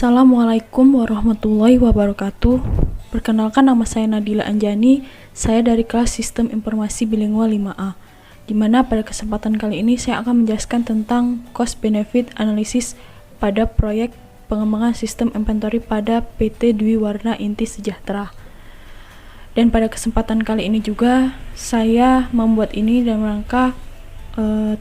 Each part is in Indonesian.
Assalamualaikum warahmatullahi wabarakatuh. Perkenalkan, nama saya Nadila Anjani. Saya dari kelas Sistem Informasi Bilingual 5A. Di mana pada kesempatan kali ini saya akan menjelaskan tentang cost benefit analysis pada proyek pengembangan sistem inventory pada PT Dwi Warna Inti Sejahtera. Dan pada kesempatan kali ini juga saya membuat ini dalam rangka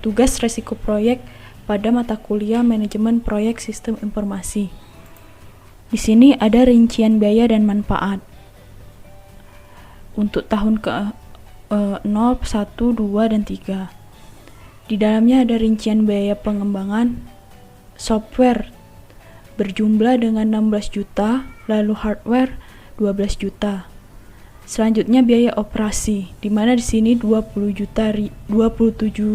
tugas resiko proyek pada mata kuliah manajemen proyek sistem informasi. Di sini ada rincian biaya dan manfaat untuk tahun ke 0, 1, 2, dan 3. Di dalamnya ada rincian biaya pengembangan software berjumlah dengan 16 juta, lalu hardware 12 juta. Selanjutnya biaya operasi, di mana di sini 27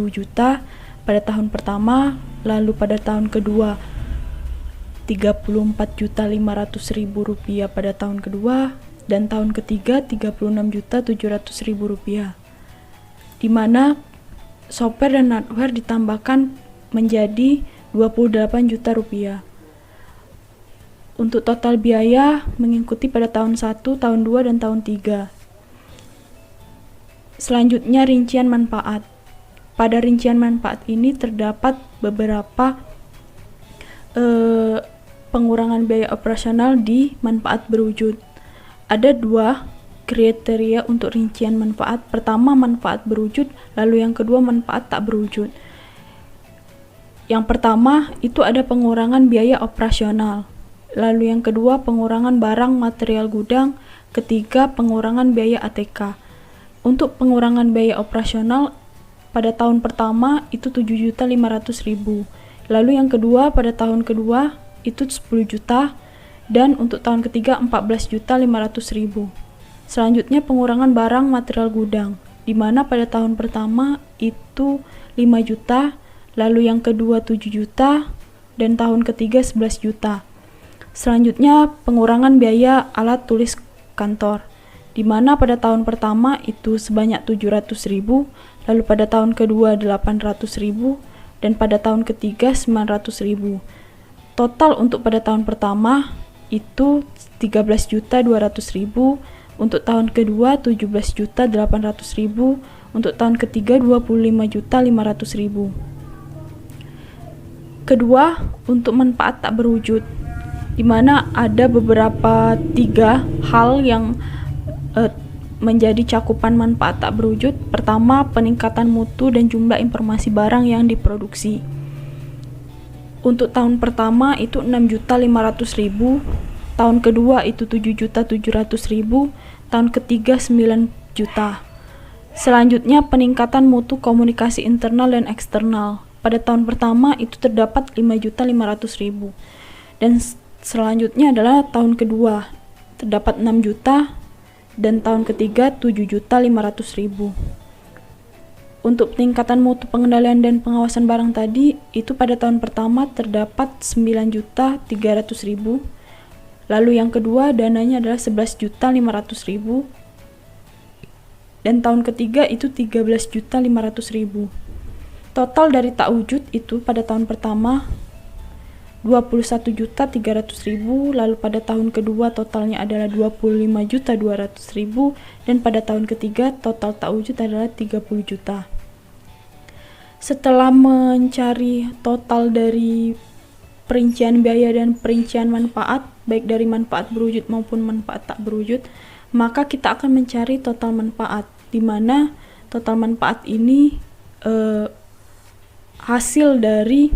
juta pada tahun pertama, lalu pada tahun kedua 34.500.000 rupiah pada tahun kedua, dan tahun ketiga 36.700.000 rupiah, di mana software dan hardware ditambahkan menjadi 28 juta rupiah. Untuk total biaya mengikuti pada tahun 1, tahun 2, dan tahun 3. Selanjutnya rincian manfaat. Pada rincian manfaat ini terdapat beberapa pengurangan biaya operasional di manfaat berwujud. Ada 2 kriteria untuk rincian manfaat. Pertama, manfaat berwujud, lalu yang kedua, manfaat tak berwujud. Yang pertama itu ada pengurangan biaya operasional, lalu yang kedua pengurangan barang material gudang, ketiga pengurangan biaya ATK. Untuk pengurangan biaya operasional pada tahun pertama itu 7.500.000, lalu yang kedua pada tahun kedua itu 10 juta, dan untuk tahun ketiga 14.500.000. Selanjutnya pengurangan barang material gudang, di mana pada tahun pertama itu 5 juta, lalu yang kedua 7 juta, dan tahun ketiga 11 juta. Selanjutnya pengurangan biaya alat tulis kantor, di mana pada tahun pertama itu sebanyak 700.000, lalu pada tahun kedua 800.000, dan pada tahun ketiga 900.000. Total untuk pada tahun pertama itu 13.200.000, untuk tahun kedua 17.800.000, untuk tahun ketiga 25.500.000. Kedua, untuk manfaat tak berwujud, di mana ada beberapa 3 hal yang menjadi cakupan manfaat tak berwujud. Pertama, peningkatan mutu dan jumlah informasi barang yang diproduksi. Untuk tahun pertama itu 6.500.000, tahun kedua itu 7.700.000, tahun ketiga 9 juta. Selanjutnya peningkatan mutu komunikasi internal dan eksternal. Pada tahun pertama itu terdapat 5.500.000, dan selanjutnya adalah tahun kedua terdapat 6 juta, dan tahun ketiga 7.500.000. Untuk peningkatan mutu pengendalian dan pengawasan barang tadi itu pada tahun pertama terdapat 9.300.000, lalu yang kedua dananya adalah 11.500.000, dan tahun ketiga itu 13.500.000. Total dari tak wujud itu pada tahun pertama 21.300.000, lalu pada tahun kedua totalnya adalah 25.200.000, dan pada tahun ketiga total tak wujud adalah 30 juta. Setelah mencari total dari perincian biaya dan perincian manfaat, baik dari manfaat berwujud maupun manfaat tak berwujud, maka kita akan mencari total manfaat, di mana total manfaat ini hasil dari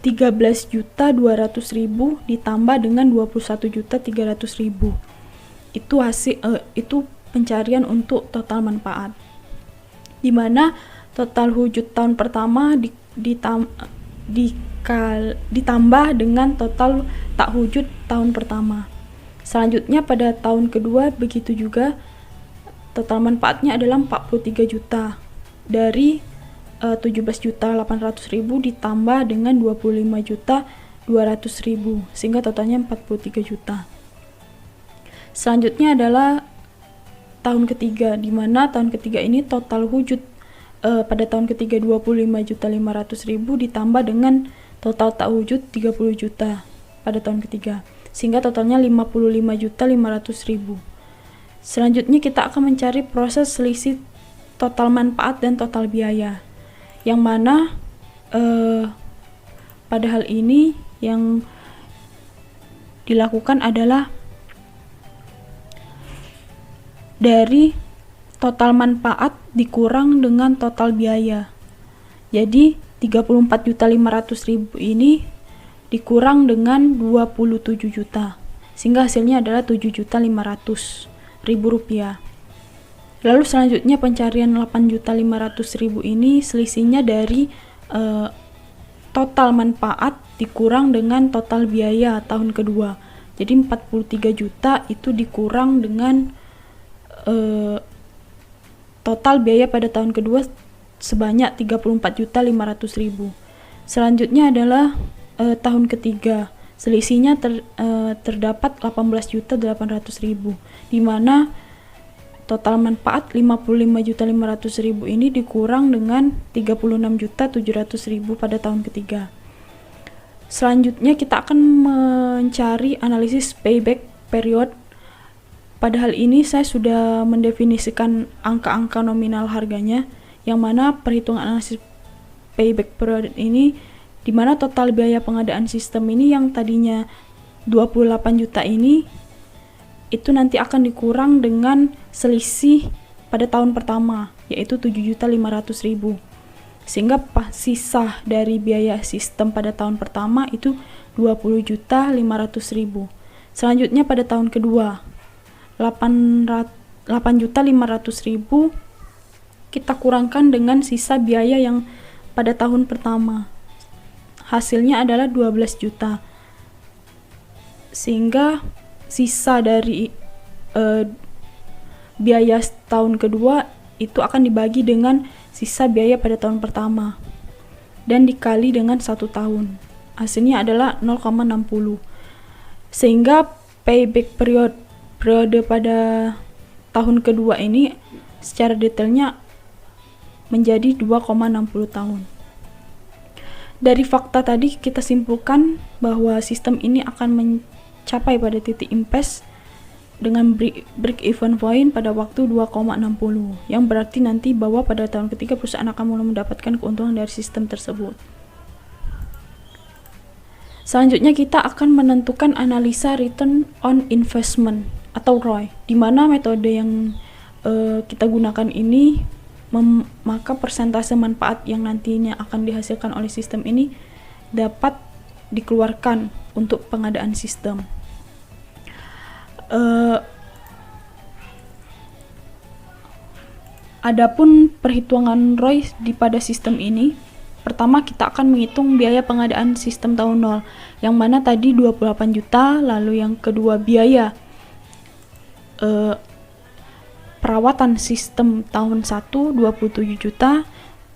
13.200.000 ditambah dengan 21.300.000. Itu pencarian untuk total manfaat, di mana total wujud tahun pertama ditambah dengan total tak wujud tahun pertama. Selanjutnya pada tahun kedua begitu juga, total manfaatnya adalah 43 juta dari 17.800.000 ditambah dengan 25.200.000, sehingga totalnya 43 juta. Selanjutnya adalah tahun ketiga, di mana tahun ketiga ini total wujud pada tahun ketiga 25.500.000 ditambah dengan total tak wujud 30 juta pada tahun ketiga, sehingga totalnya 55.500.000. Selanjutnya kita akan mencari proses selisih total manfaat dan total biaya, yang mana pada hal ini yang dilakukan adalah dari total manfaat dikurang dengan total biaya. Jadi 34.500.000 ini dikurang dengan 27 juta, sehingga hasilnya adalah 7.500.000 rupiah. Lalu selanjutnya pencarian 8.500.000 ini selisihnya dari total manfaat dikurang dengan total biaya tahun kedua. Jadi 43 juta itu dikurang dengan total biaya pada tahun kedua sebanyak 34.500.000. Selanjutnya adalah tahun ketiga. Selisihnya terdapat 18.800.000, di mana total manfaat 55.500.000 ini dikurang dengan 36.700.000 pada tahun ketiga. Selanjutnya kita akan mencari analisis payback period. Pada hal ini saya sudah mendefinisikan angka-angka nominal harganya, yang mana perhitungan analisis payback period ini di mana total biaya pengadaan sistem ini yang tadinya 28 juta ini itu nanti akan dikurang dengan selisih pada tahun pertama, yaitu 7.500.000, sehingga sisa dari biaya sistem pada tahun pertama itu 20.500.000. Selanjutnya pada tahun kedua 8.500.000 kita kurangkan dengan sisa biaya yang pada tahun pertama, hasilnya adalah 12 juta, sehingga sisa dari biaya tahun kedua itu akan dibagi dengan sisa biaya pada tahun pertama dan dikali dengan 1 tahun, hasilnya adalah 0,60, sehingga payback periode pada tahun kedua ini secara detailnya menjadi 2,60 tahun. Dari fakta tadi kita simpulkan bahwa sistem ini akan mencapai pada titik impasse dengan break even point pada waktu 2,60, yang berarti nanti bahwa pada tahun ketiga perusahaan akan mulai mendapatkan keuntungan dari sistem tersebut. Selanjutnya kita akan menentukan analisa return on investment atau ROI, di mana metode yang kita gunakan ini maka persentase manfaat yang nantinya akan dihasilkan oleh sistem ini dapat dikeluarkan untuk pengadaan sistem. Adapun perhitungan ROI pada sistem ini, pertama kita akan menghitung biaya pengadaan sistem tahun 0, yang mana tadi 28 juta, lalu yang kedua biaya perawatan sistem tahun 1 27 juta,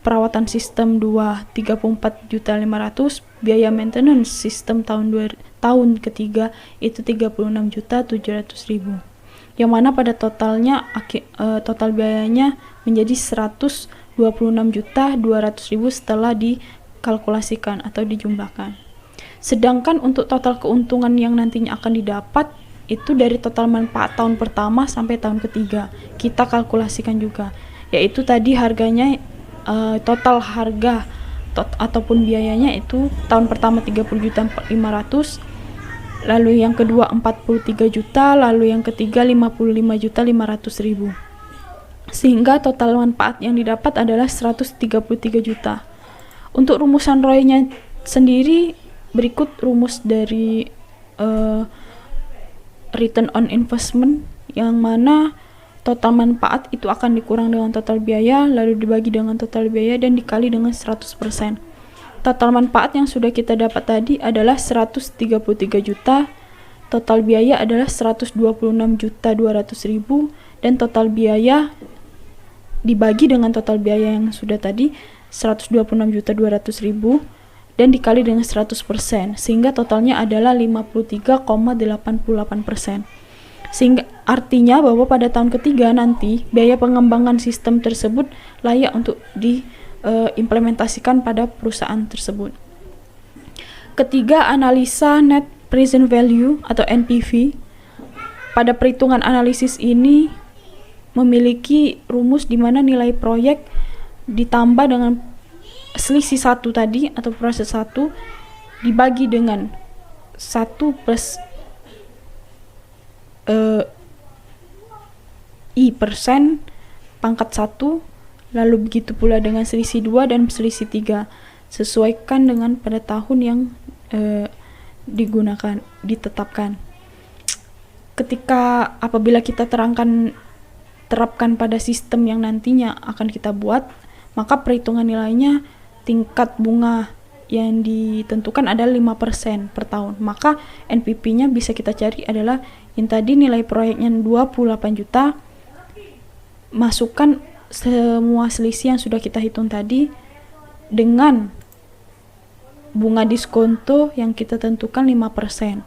perawatan sistem 2 34.500.000, biaya maintenance sistem tahun ketiga itu 36.700.000, yang mana pada totalnya total biayanya menjadi 126.200.000 setelah dikalkulasikan atau dijumlahkan. Sedangkan untuk total keuntungan yang nantinya akan didapat itu dari total manfaat tahun pertama sampai tahun ketiga kita kalkulasikan juga, yaitu tadi harganya total harga ataupun biayanya itu tahun pertama 30.500.000, lalu yang kedua 43 juta, lalu yang ketiga 55.500.000, sehingga total manfaat yang didapat adalah 133 juta. Untuk rumusan ROI-nya sendiri berikut rumus dari return on investment, yang mana total manfaat itu akan dikurang dengan total biaya, lalu dibagi dengan total biaya dan dikali dengan 100%. Total manfaat yang sudah kita dapat tadi adalah 133 juta, total biaya adalah 126.200.000, dan total biaya dibagi dengan total biaya yang sudah tadi 126.200.000 dan dikali dengan 100%, sehingga totalnya adalah 53,88%. Sehingga artinya bahwa pada tahun ketiga nanti biaya pengembangan sistem tersebut layak untuk diimplementasikan pada perusahaan tersebut. Ketiga, analisa net present value atau NPV. Pada perhitungan analisis ini memiliki rumus di mana nilai proyek ditambah dengan selisih 1 tadi atau proses 1 dibagi dengan 1 plus I persen pangkat 1, lalu begitu pula dengan selisih 2 dan selisih 3, sesuaikan dengan pada tahun yang ditetapkan. Ketika apabila kita terapkan pada sistem yang nantinya akan kita buat, maka perhitungan nilainya tingkat bunga yang ditentukan adalah 5% per tahun. Maka NPP-nya bisa kita cari adalah yang tadi nilai proyeknya 28 juta, masukkan semua selisih yang sudah kita hitung tadi dengan bunga diskonto yang kita tentukan 5%.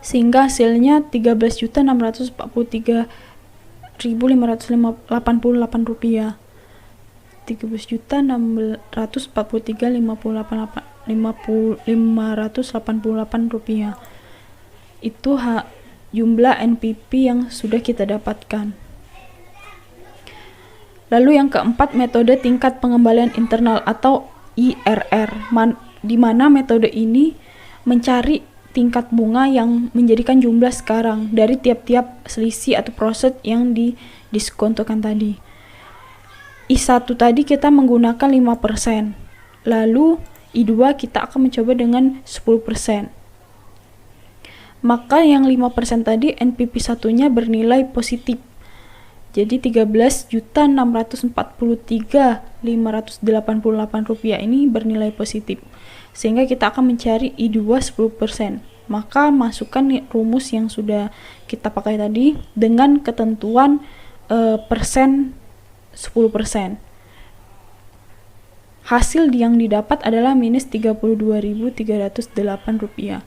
Sehingga hasilnya 13.643.588 rupiah. 13.643.588 rupiah. Itu jumlah NPP yang sudah kita dapatkan. Lalu yang keempat, metode tingkat pengembalian internal atau IRR, di mana metode ini mencari tingkat bunga yang menjadikan jumlah sekarang dari tiap-tiap selisih atau proses yang didiskontokan tadi. I1 tadi kita menggunakan 5%, lalu I2 kita akan mencoba dengan 10%. Maka yang 5% tadi NPP satunya bernilai positif. Jadi 13.643.588 rupiah ini bernilai positif. Sehingga kita akan mencari I2 10%. Maka masukkan rumus yang sudah kita pakai tadi dengan ketentuan persen 10%. Hasil yang didapat adalah minus 32.308 rupiah.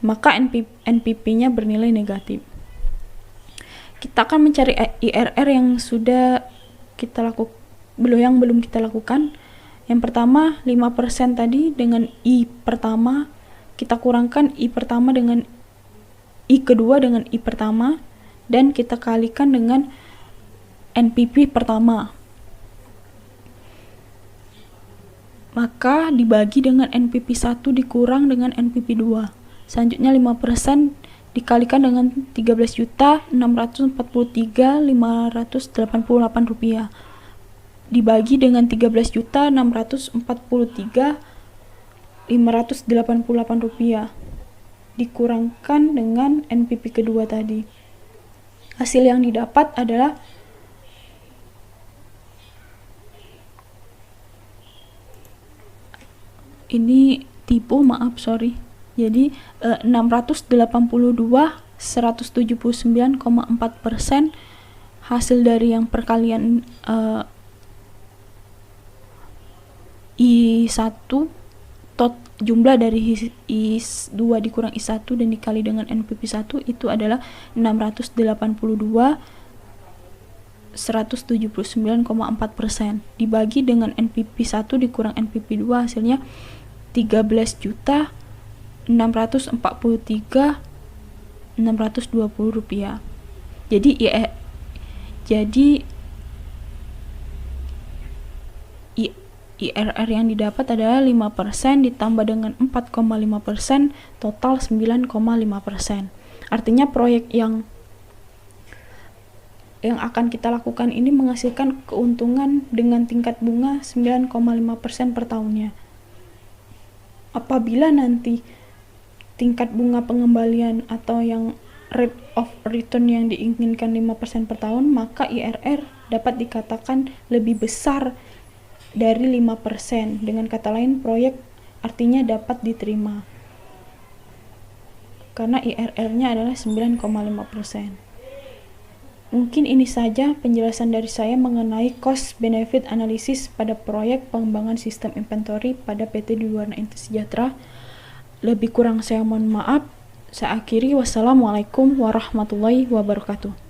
Maka NPP-nya bernilai negatif. Kita akan mencari IRR yang sudah kita belum kita lakukan. Yang pertama 5% tadi dengan I pertama, kita kurangkan I pertama dengan I kedua dengan I pertama, dan kita kalikan dengan NPP pertama. Maka dibagi dengan NPP 1 dikurang dengan NPP 2. Selanjutnya 5% dikalikan dengan 13.643.588 rupiah. Dibagi dengan 13.643.588 rupiah. Dikurangkan dengan NPP kedua tadi. Hasil yang didapat adalah ini tipu, maaf, sorry. Jadi 179,4% hasil dari yang perkalian I1 jumlah dari I2 dikurang I1 dan dikali dengan NPP 1 itu adalah 179,4%. Dibagi dengan NPP 1 dikurang NPP 2 hasilnya 13.643.620 rupiah. Jadi IRR yang didapat adalah 5% ditambah dengan 4,5%, total 9,5%. Artinya proyek yang akan kita lakukan ini menghasilkan keuntungan dengan tingkat bunga 9,5% per tahunnya. Apabila nanti tingkat bunga pengembalian atau yang rate of return yang diinginkan 5% per tahun, maka IRR dapat dikatakan lebih besar dari 5%. Dengan kata lain, proyek artinya dapat diterima karena IRR-nya adalah 9,5%. Mungkin ini saja penjelasan dari saya mengenai cost benefit analysis pada proyek pengembangan sistem inventory pada PT Dwi Warna Inti Sejahtera. Lebih kurang saya mohon maaf. Saya akhiri, wassalamualaikum warahmatullahi wabarakatuh.